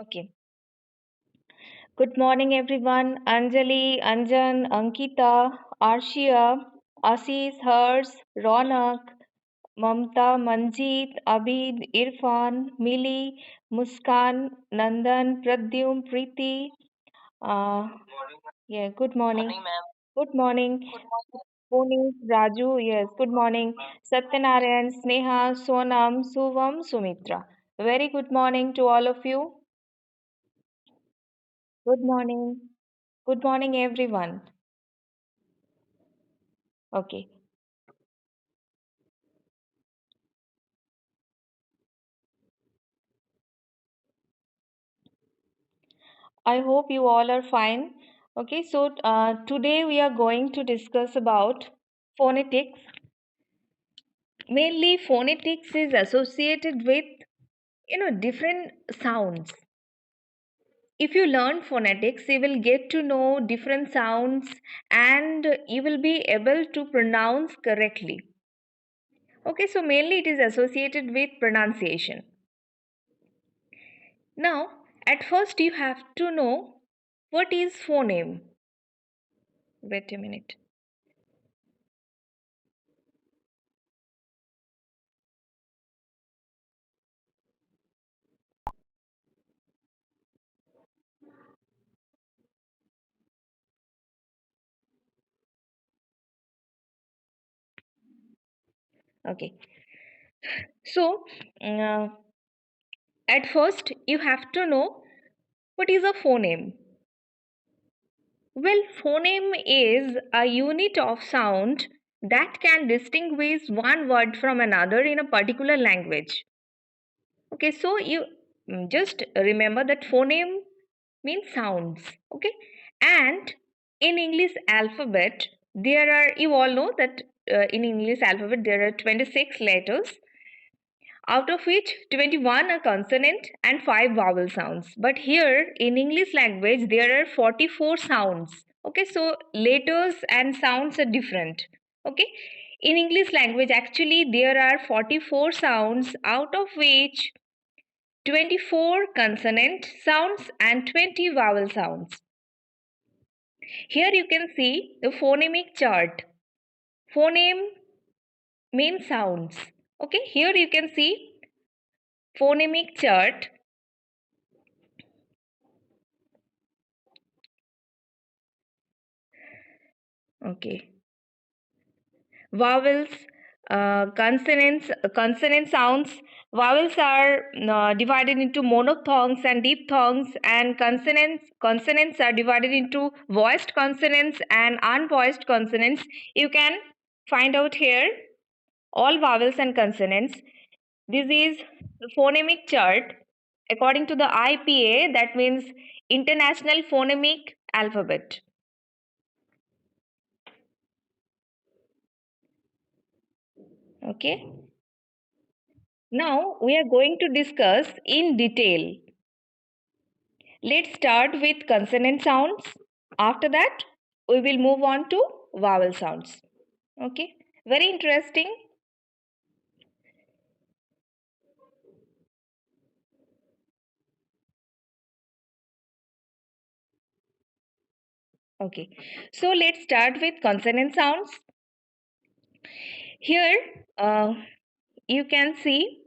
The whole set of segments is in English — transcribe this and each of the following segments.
Okay. Good morning, everyone. Anjali, Anjan, Ankita, Arshia, Asis, Hers, Ronak, Mamta, Manjeet, Abid, Irfan, Mili, Muskan, Nandan, Pradyum, Preeti. Uh, yeah, good morning. Good morning. Puneet, Raju, yes, good morning. Satyanarayan, Sneha, Sonam, Suvam, Sumitra. Very good morning to all of you. Good morning. Good morning, everyone. Okay. I hope you all are fine. Okay, so today we are going to discuss about phonetics. Mainly, phonetics is associated with different sounds. If you learn phonetics, you will get to know different sounds and you will be able to pronounce correctly. Okay, so mainly it is associated with pronunciation. Now, at first you have to know what is phoneme. Wait a minute. Okay. So, uh, at first you have to know what is a phoneme. Well, phoneme is a unit of sound that can distinguish one word from another in a particular language. Okay, so you just remember that phoneme means sounds. Okay, and in English alphabet, there are, you all know that in English alphabet there are 26 letters, out of which 21 are consonant and 5 vowel sounds. But here in English language, there are 44 sounds. Okay, so letters and sounds are different. Okay, in English language, actually, there are 44 sounds, out of which 24 consonant sounds and 20 vowel sounds. Here you can see the phonemic chart. Phoneme means sounds. Okay, here you can see phonemic chart. Okay. Vowels, consonant sounds. Vowels are divided into monophthongs and diphthongs, and consonants are divided into voiced consonants and unvoiced consonants. You can find out here all vowels and consonants. This is the phonemic chart according to the IPA, that means International Phonemic Alphabet. Okay. Now we are going to discuss in detail. Let's start with consonant sounds. After that, we will move on to vowel sounds. Okay, very interesting. Okay, so let's start with consonant sounds. Here, you can see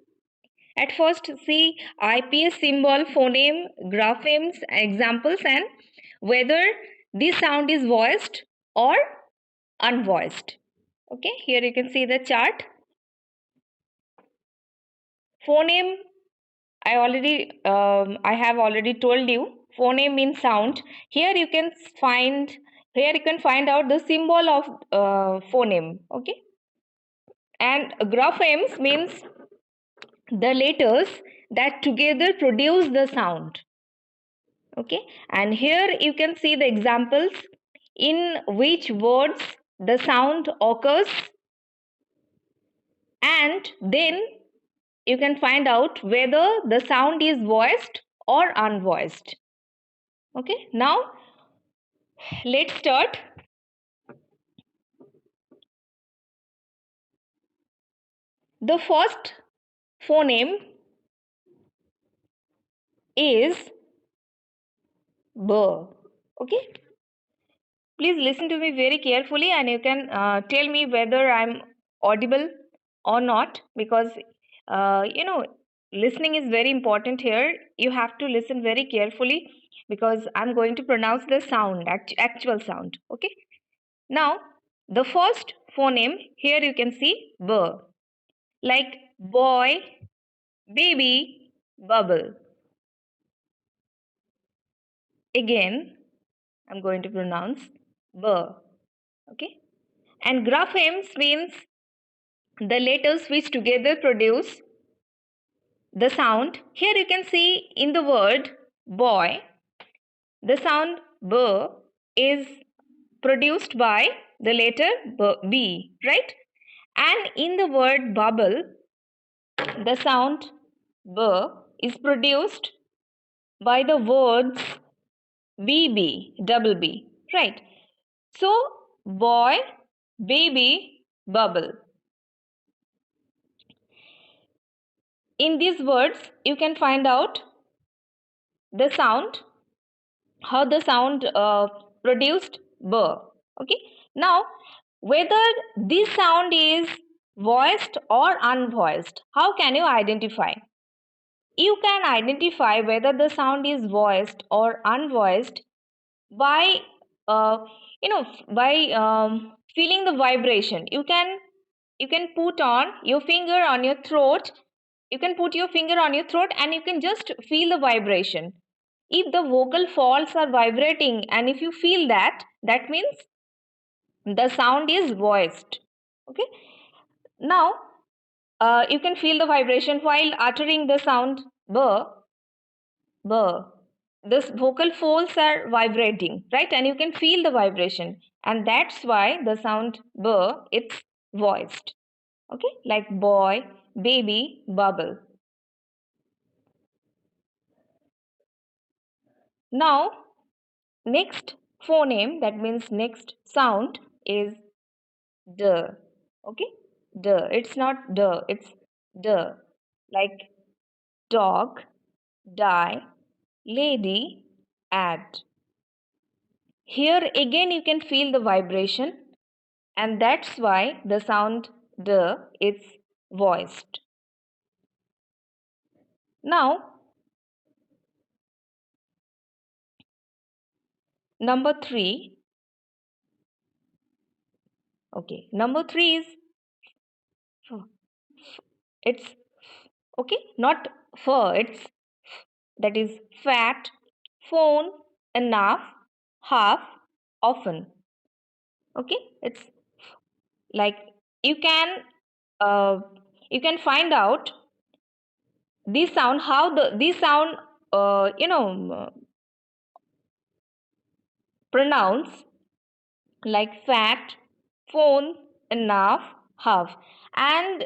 at first see IPS symbol, phoneme, graphemes, examples, and whether this sound is voiced or unvoiced. Okay, here you can see the chart. Phoneme, I have already told you. Phoneme means sound. Here you can find here you can find out the symbol of phoneme. Okay, and graphemes means the letters that together produce the sound. Okay, and here you can see the examples in which words the sound occurs, and then you can find out whether the sound is voiced or unvoiced. Okay, now let's start. The first phoneme is B. Okay. Please listen to me very carefully, and you can tell me whether I'm audible or not, because listening is very important here. You have to listen very carefully because I'm going to pronounce the sound, actual sound. Okay. Now, the first phoneme here you can see B, like boy, baby, bubble. Again, I'm going to pronounce B. Okay. And graphemes means the letters which together produce the sound. Here you can see in the word boy, the sound B is produced by the letter B, right? And in the word bubble, the sound B is produced by the words BB, double B, right? So, boy, baby, bubble. In these words, you can find out the sound, how the sound produced B. Okay. Now, whether this sound is voiced or unvoiced, how can you identify? You can identify whether the sound is voiced or unvoiced by by feeling the vibration. You can put on your finger on your throat. You can put your finger on your throat and you can just feel the vibration. If the vocal folds are vibrating and if you feel that, that means the sound is voiced. Okay. Now you can feel the vibration while uttering the sound b. B. This vocal folds are vibrating, right? And you can feel the vibration. And that's why the sound B, it's voiced. Okay? Like boy, baby, bubble. Now, next phoneme, that means next sound is D. Okay? D. It's not D, it's D. Like dog, die, lady, add. Here again you can feel the vibration, and that's why the sound D is voiced. Now, number 3. Okay, number 3 is it's okay, not fur, it's that is fat, phone, enough, half, often. Okay, it's like you can uh, you can find out this sound, how this sound pronounce, like fat, phone, enough, half. And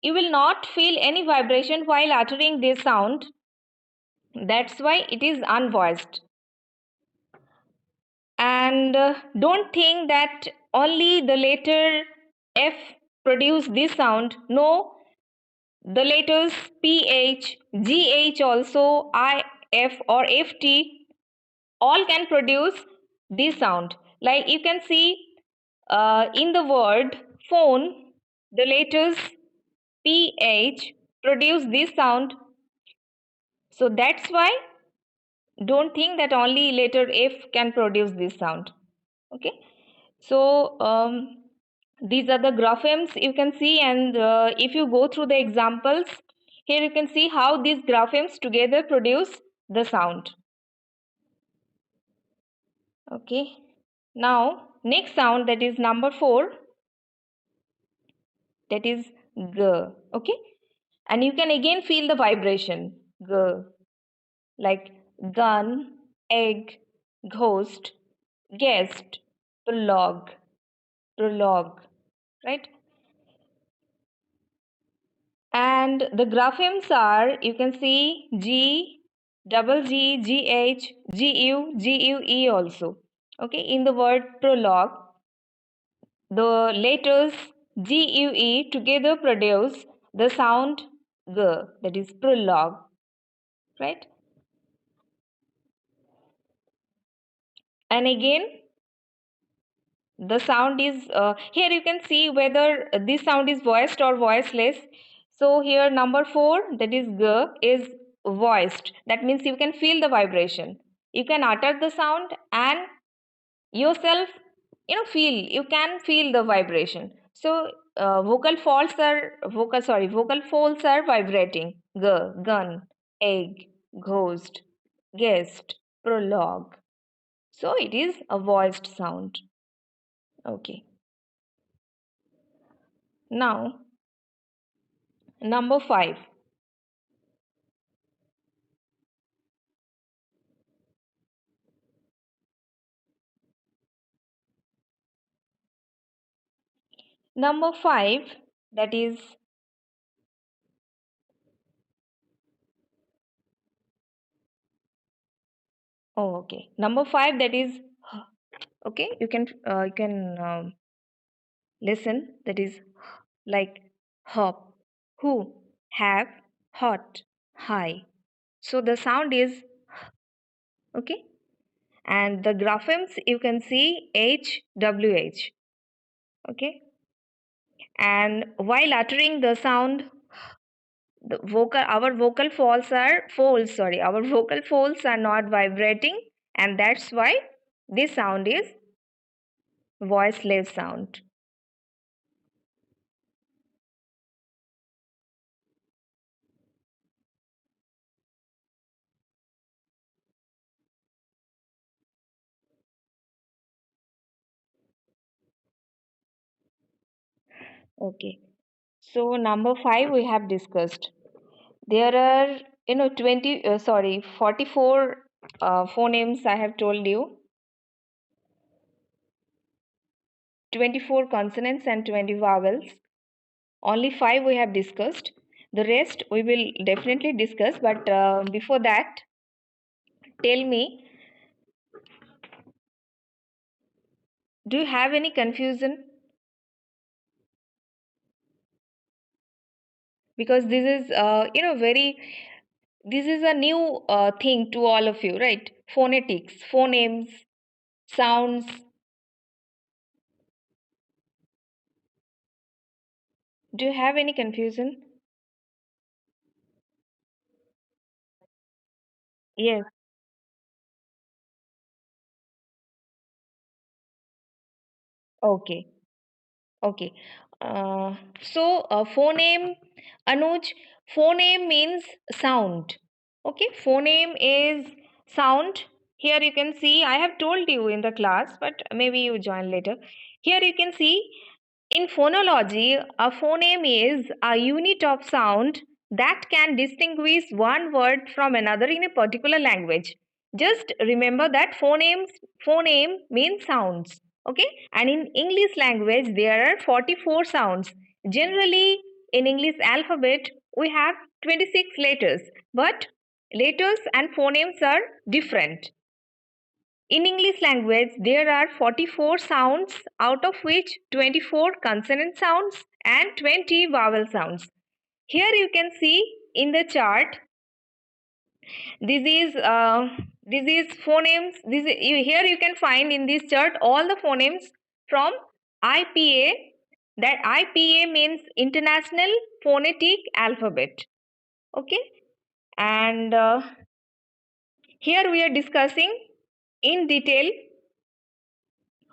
you will not feel any vibration while uttering this sound. That's why it is unvoiced. And don't think that only the letter F produce this sound. No, the letters PH, GH also, IF or FT all can produce this sound. Like you can see in the word phone, the letters PH produce this sound. So that's why don't think that only letter F can produce this sound. Okay. So these are the graphemes you can see, and if you go through the examples, here you can see how these graphemes together produce the sound. Okay. Now next sound, that is number 4, that is G. Okay. And you can again feel the vibration G, like gun, egg, ghost, guest, prologue, right? And the graphemes are, you can see G, double G, GH, GU, GUE also. Okay, in the word prologue, the letters GUE together produce the sound G, that is prologue, right? And again, the sound is here you can see whether this sound is voiced or voiceless. So here number 4, that is g, is voiced. That means you can feel the vibration. You can utter the sound and yourself, you can feel the vibration. So vocal folds are vibrating. G, gun, egg, ghost, guest, prologue. So it is a voiced sound. Okay. Now, number 5. Number 5, that is, oh, okay. Number 5, that is, okay, you can listen. That is like hop, who, have, hot, high. So the sound is okay. And the graphemes you can see H, W, H. Okay. And while uttering the sound, our vocal folds are not vibrating, and that's why this sound is voiceless sound. Okay. So number 5 we have discussed. There are 44 phonemes I have told you, 24 consonants and 20 vowels. Only 5 we have discussed. The rest we will definitely discuss, but before that, tell me, do you have any confusion? Because this is very, this is a new thing to all of you, right? Phonetics, phonemes, sounds. Do you have any confusion? Yes. Okay. Okay. Phoneme, Anuj, phoneme means sound. Okay, phoneme is sound. Here you can see, I have told you in the class, but maybe you join later. Here you can see, in phonology, a phoneme is a unit of sound that can distinguish one word from another in a particular language. Just remember that phoneme means sounds. Okay, and in English language there are 44 sounds. Generally, in English alphabet we have 26 letters, but letters and phonemes are different. In English language, there are 44 sounds, out of which 24 consonant sounds and 20 vowel sounds. Here you can see in the chart, this is phonemes. Here you can find in this chart all the phonemes from IPA. That IPA means International Phonetic Alphabet. Okay, and here we are discussing in detail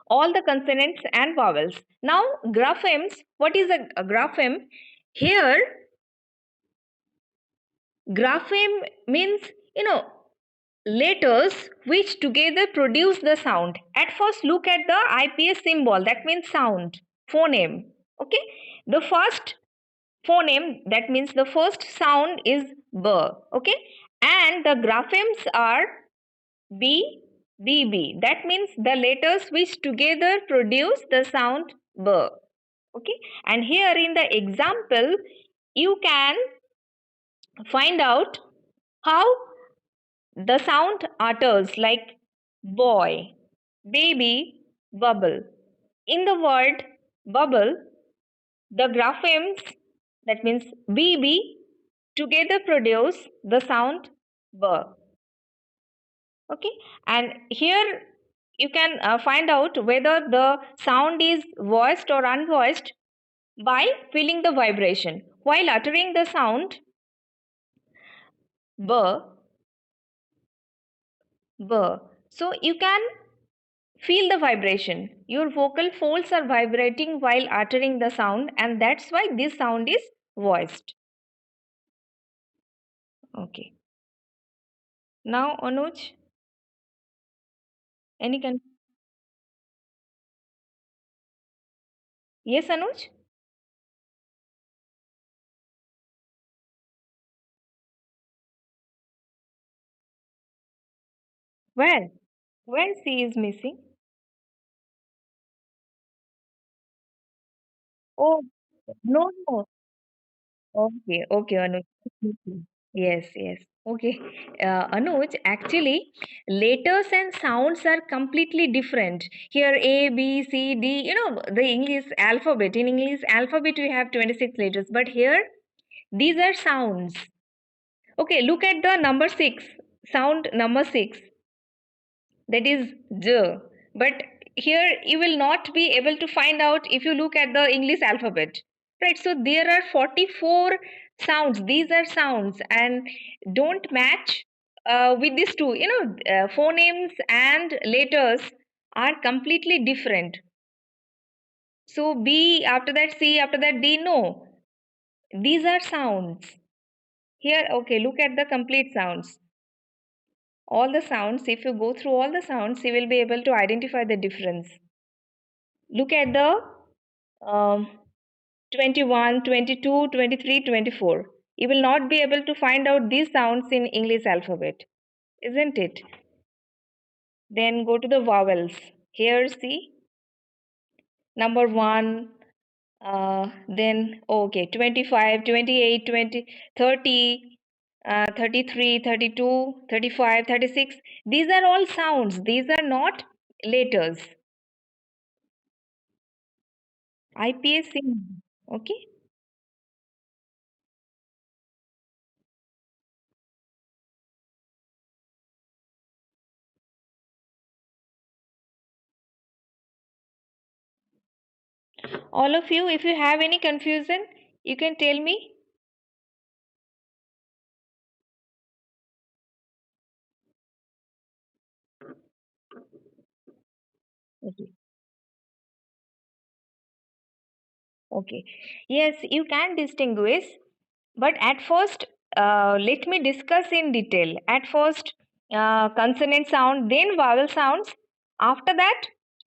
all the consonants and vowels. Now, graphemes. What is a grapheme? Here, grapheme means, letters which together produce the sound. At first, look at the IPS symbol. That means sound, phoneme. Okay. The first phoneme, that means the first sound is B. Okay. And the graphemes are B, B, B. That means the letters which together produce the sound B. Okay. And here in the example, you can find out how the sound utters, like boy, baby, bubble. In the word bubble, the graphemes, that means BB, together produce the sound B. Okay. And here, you can find out whether the sound is voiced or unvoiced by feeling the vibration. While uttering the sound b, b, so you can feel the vibration. Your vocal folds are vibrating while uttering the sound, and that's why this sound is voiced. Okay. Now, Anuj, any yes, Anuj? Where? Where C is missing? Oh, no, no. Okay, okay, Anuj. Mhm. Yes, yes. Okay. Anuj, actually, letters and sounds are completely different. Here, A, B, C, D, the English alphabet. In English alphabet, we have 26 letters, but here, these are sounds. Okay, look at the number 6, sound number 6, that is J. But here you will not be able to find out if you look at the English alphabet. Right, so there are 44 sounds. These are sounds and don't match with these two. Phonemes and letters are completely different. So B, after that C, after that D, no. These are sounds. Here, okay, look at the complete sounds. All the sounds, if you go through all the sounds, you will be able to identify the difference. Look at the um, 21, 22, 23, 24. You will not be able to find out these sounds in English alphabet, isn't it? Then go to the vowels. Here, see, number 1, then okay, 25, 28, 20, 30, 33, 32, 35, 36. These are all sounds. These are not letters. IPS in, okay. All of you, if you have any confusion, you can tell me. Okay. Okay. Yes, you can distinguish, but at first, let me discuss in detail. At first, consonant sound, then vowel sounds. After that,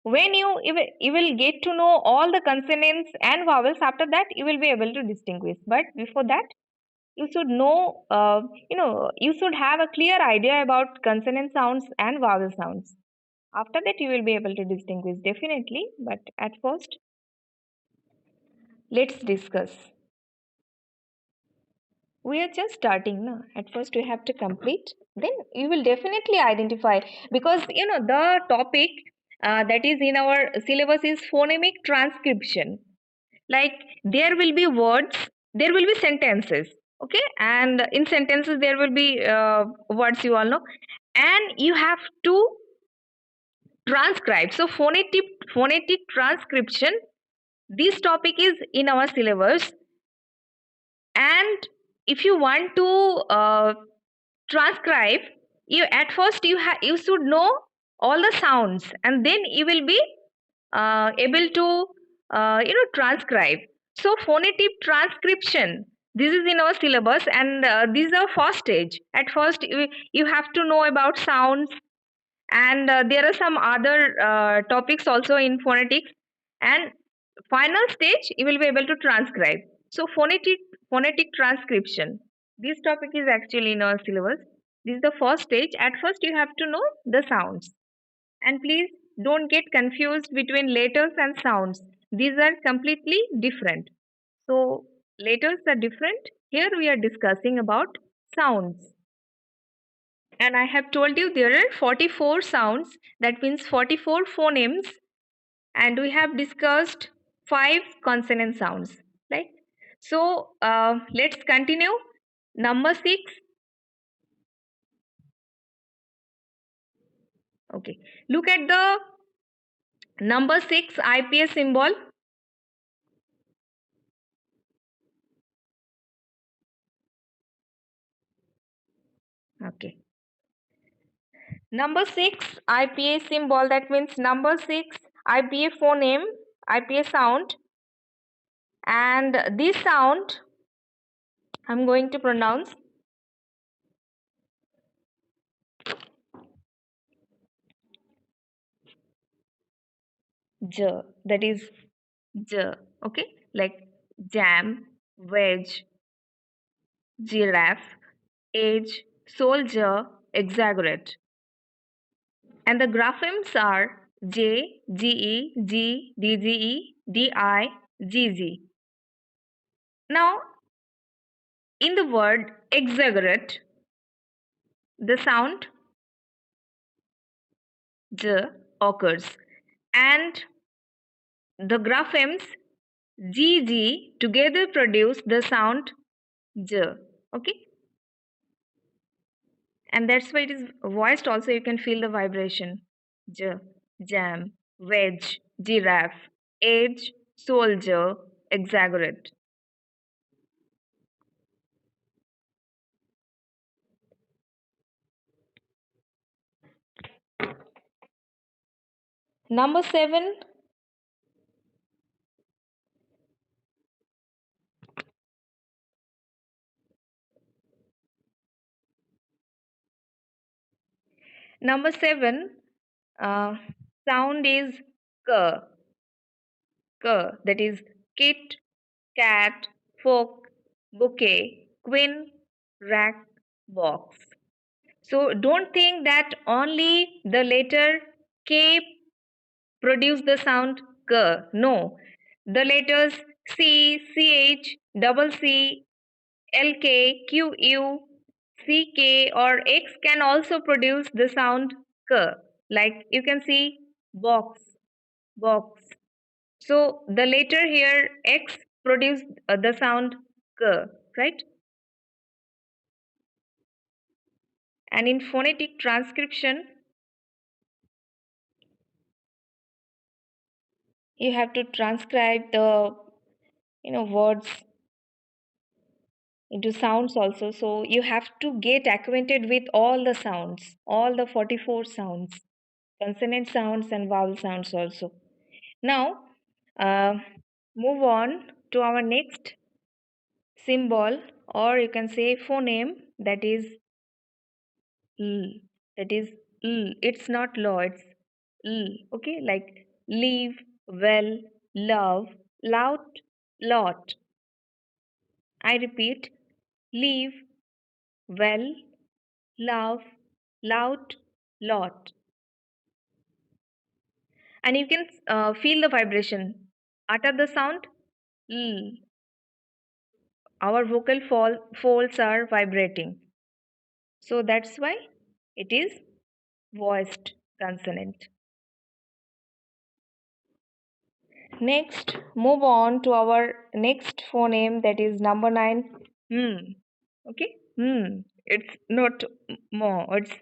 when you will get to know all the consonants and vowels, after that, you will be able to distinguish. But before that, you should know, you should have a clear idea about consonant sounds and vowel sounds. After that, you will be able to distinguish definitely. But at first, let's discuss. We are just starting now. At first, we have to complete. Then you will definitely identify because the topic that is in our syllabus is phonemic transcription. Like there will be words, there will be sentences, okay, and in sentences there will be words you all know, and you have to transcribe. So phonetic transcription. This topic is in our syllabus, and if you want to transcribe, you at first you should know all the sounds, and then you will be able to transcribe. So phonetic transcription, this is in our syllabus, and this is our first stage. At first you have to know about sounds, and there are some other topics also in phonetics, and final stage you will be able to transcribe. So phonetic transcription, this topic is actually in our syllabus. This is the first stage. At first you have to know the sounds, and please don't get confused between letters and sounds. These are completely different. So letters are different. Here we are discussing about sounds. And I have told you there are 44 sounds, that means 44 phonemes, and we have discussed 5 consonant sounds, right? So let's continue. Number 6, Okay. Look at the number 6 IPA symbol. Okay. Number 6 IPA symbol, that means number 6 IPA phoneme, IPA sound. And this sound I'm going to pronounce J, that is J, okay, like jam, wedge, giraffe, age, soldier, exaggerate. And the graphemes are J, GE, G, DGE, DI, GG. Now, in the word exaggerate, the sound J occurs, and the graphemes GG together produce the sound J. Okay, and that's why it is voiced also. You can feel the vibration. J, jam, wedge, giraffe, age, soldier, exaggerate. Number 7. Number 7 uh, sound is k, k, that is kit, cat, folk, bouquet, queen, rack, box. So don't think that only the letter K produce the sound K. No. The letters C, CH, double C, LK, QU, CK or X can also produce the sound K. Like you can see box, box. So the letter here X produce the sound K, right? And in phonetic transcription, you have to transcribe the words into sounds also. So you have to get acquainted with all the sounds, all the 44 sounds, consonant sounds and vowel sounds also. Now, uh, move on to our next symbol, or you can say phoneme, that is l. That is l. It's not law, it's l. Okay, like leave, well, love, loud, lot. I repeat, leave, well, love, loud, lot. And you can feel the vibration. Utter the sound, l. Our vocal folds are vibrating. So that's why it is voiced consonant. Next, move on to our next phoneme, that is number 9. Hmm. Okay. Hmm. It's not more. It's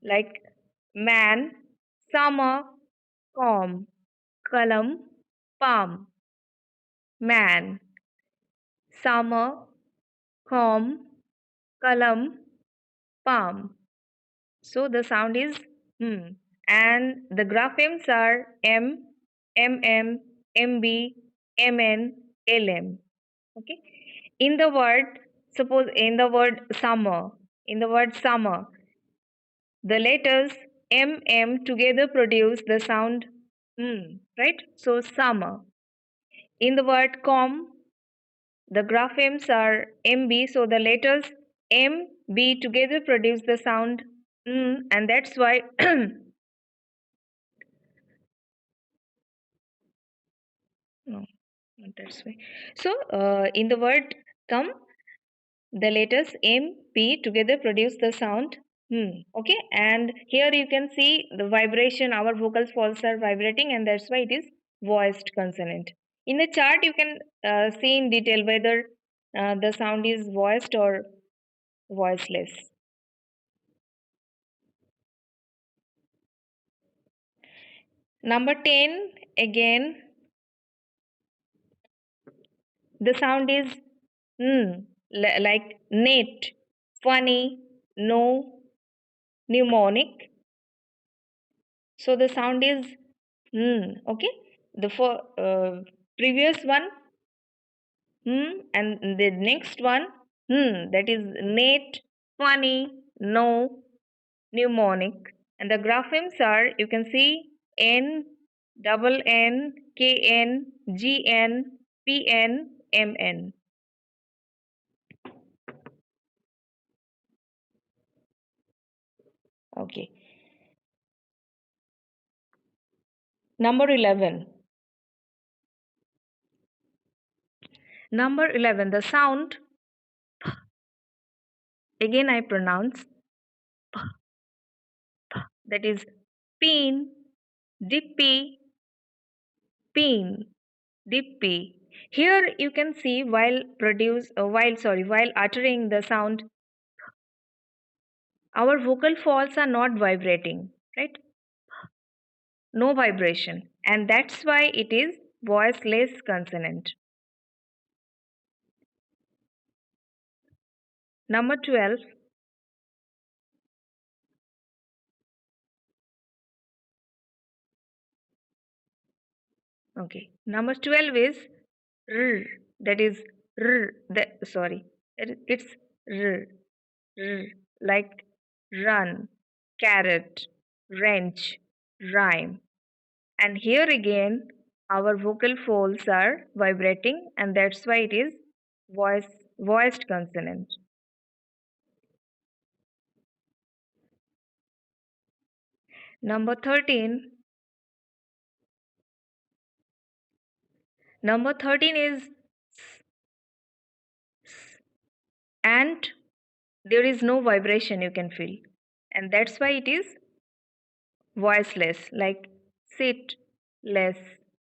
like man, summer, calm, kalam, palm, man, summer, calm, kalam, palm. So the sound is and the graphemes are M, MM, MB, MN, LM. Okay. In the word, suppose in the word summer, the letters M, M together produce the sound right? So summer. In the word calm, the graphemes are MB, so the letters M, B together produce the sound and that's why no, not that's why. So in the word come, the letters M, P together produce the sound okay, and here you can see the vibration. Our vocal folds are vibrating, and that's why it is voiced consonant. In the chart, you can see in detail whether the sound is voiced or voiceless. Number 10, again, the sound is like net, funny, no, mnemonic. So the sound is okay. The previous one and the next one that is net, funny, no, mnemonic. And the graphemes are, you can see, N, double N, K N, G N, P N, M N. Okay. Number 11. Number 11, the sound, again I pronounce, that is peen, dippy, peen, dippy. Here you can see while uttering the sound, our vocal folds are not vibrating, right? No vibration, and that's why it is voiceless consonant. Number 12. Okay. Number 12 is r. That is r. Sorry. It's r. R. Like run, carrot, wrench, rhyme. And here again, our vocal folds are vibrating, and that's why it is voiced consonant. Number 13. Number 13 is and there is no vibration you can feel, and that's why it is voiceless, like sit, less,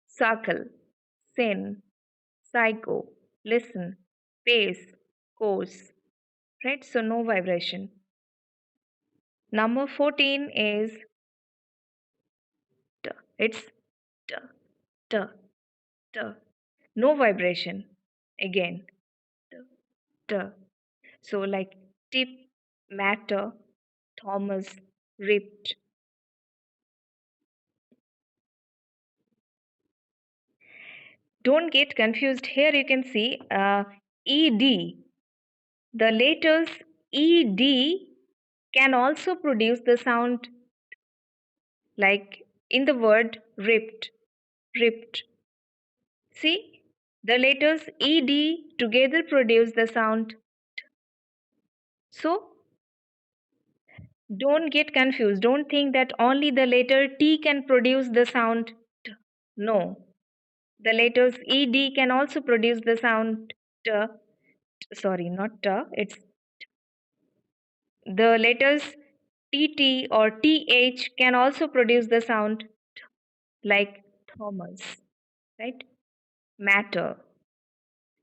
circle, sin, psycho, listen, pace, course, right? So no vibration. Number 14 is t. It's t, t, t. No vibration. Again, t, t. So like tip, matter, Thomas, ripped. Don't get confused. Here you can see ed. The letters ed can also produce the sound, like in the word ripped, ripped. See, the letters ed together produce the sound. So don't get confused. Don't think that only the letter T can produce the sound T. No. The letters ED can also produce the sound T. Sorry, not T. It's the letters TT or TH can also produce the sound T, like Thomas, right? Matter,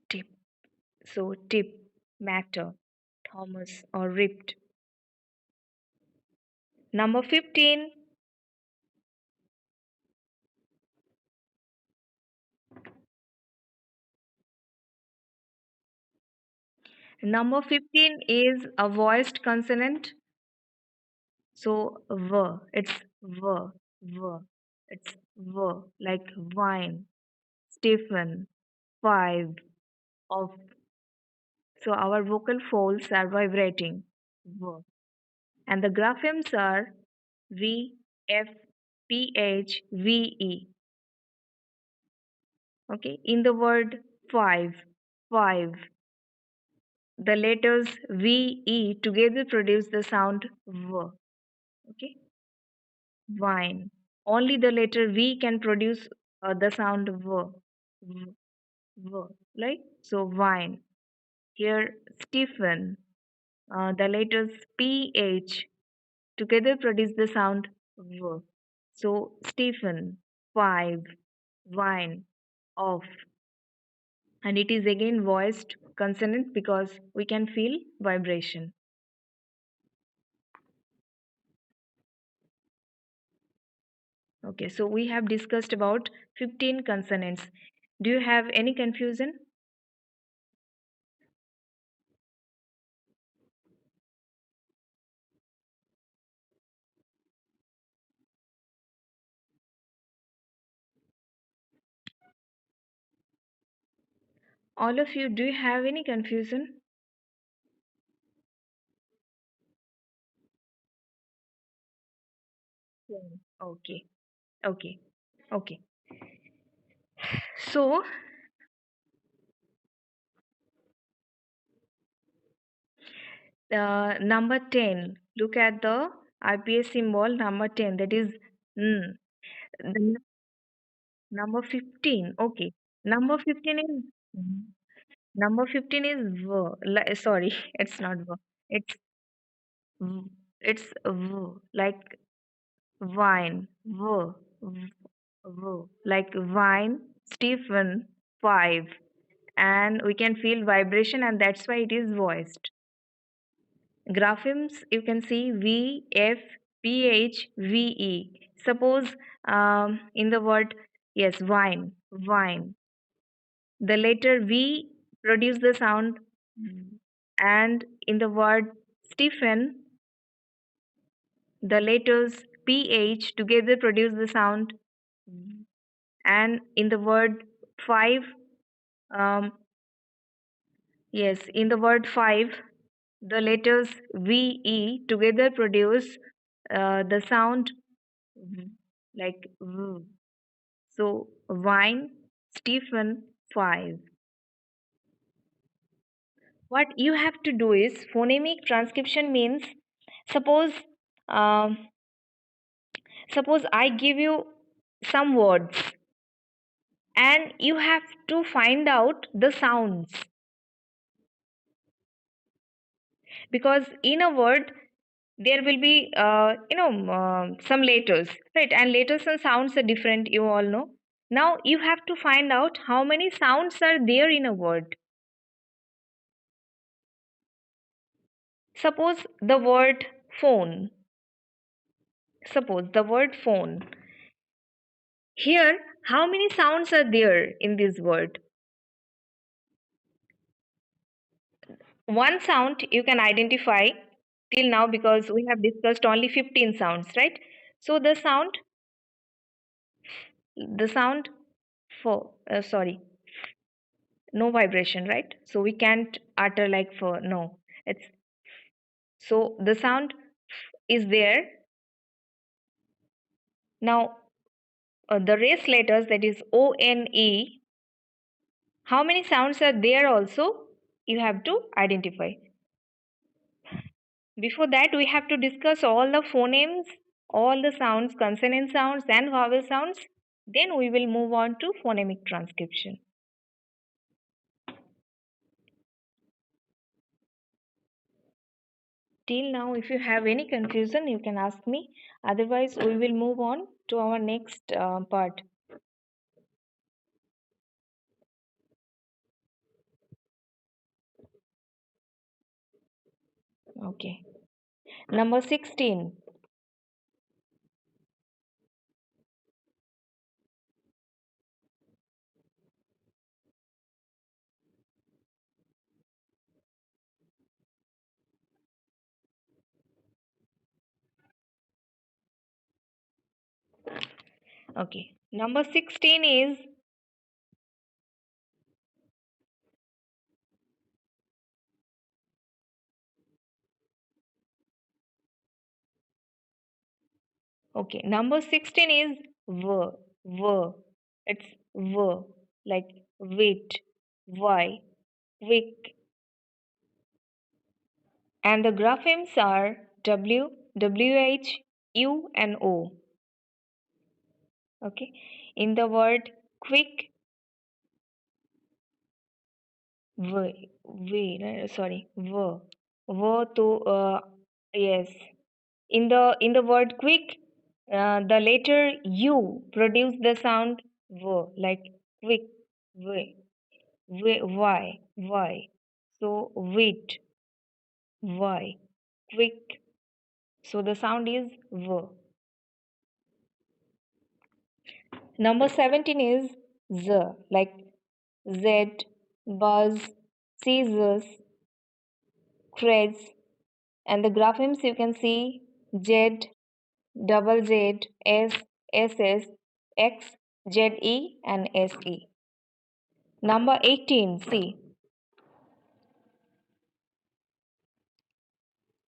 tip. So tip, matter, Thomas, or ripped. Number 15. Number 15 is a voiced consonant. So v, it's v, v, it's v, like wine, Stephen, five, of. So our vocal folds are vibrating, v, and the graphemes are v, f, ph, ve. Okay, in the word five, five, the letters ve together produce the sound v. Okay, wine. Only the letter V can produce the sound V. V, V, right? So wine. Here, Stephen. The letters PH together produce the sound V. So Stephen, five, wine, off. And it is again voiced consonant because we can feel vibration. Okay, so we have discussed about 15 consonants. Do you have any confusion? All of you, do you have any confusion? Yeah. Okay, okay, okay. So, number 10, look at the IPS symbol number 10, that is N. The number 15, okay. Number 15 is number 15 is V. Sorry, it's not V. It's V. It's V, like wine. V. V. V. Like wine, Stephen, 5. And we can feel vibration, and that's why it is voiced. Graphemes, you can see V, F, P, H, V, E. Suppose in the word, yes, wine, wine. The letter V produce the sound V. And in the word Stephen, the letters PH together produce the sound V. And in the word 5, um, yes, in the word 5, the letters VE together produce the sound V, like V. So, wine, Stephen, 5. What you have to do is phonemic transcription means suppose um, suppose I give you some words and you have to find out the sounds, because in a word there will be some letters, right? And letters and sounds are different, you all know. Now you have to find out how many sounds are there in a word. Suppose the word phone. Suppose the word phone. Here, how many sounds are there in this word? One sound you can identify till now because we have discussed only 15 sounds, right? So the sound for, sorry, no vibration, right? So we can't utter like for, no. It's so the sound is there. Now, the race letters, that is O, N, E, how many sounds are there also? You have to identify. Before that, we have to discuss all the phonemes, all the sounds, consonant sounds, and vowel sounds. Then we will move on to phonemic transcription. Till now, if you have any confusion, you can ask me. Otherwise, we will move on to our next part. Okay. Number 16. Okay. Number 16 is, okay. Number 16 is V. V. It's V. Like wait, why, quick. And the graphemes are W, WH, U, and O. Okay. In the word quick, sorry, to, yes. In the word quick, the letter U produce the sound V, like quick, V, why. So wait, why, quick. So the sound is V. Number 17 is Z, like Z, buzz, scissors, threads, and the graphemes you can see Z, double Z, S, SS, X, ZE, and SE. Number 18, see,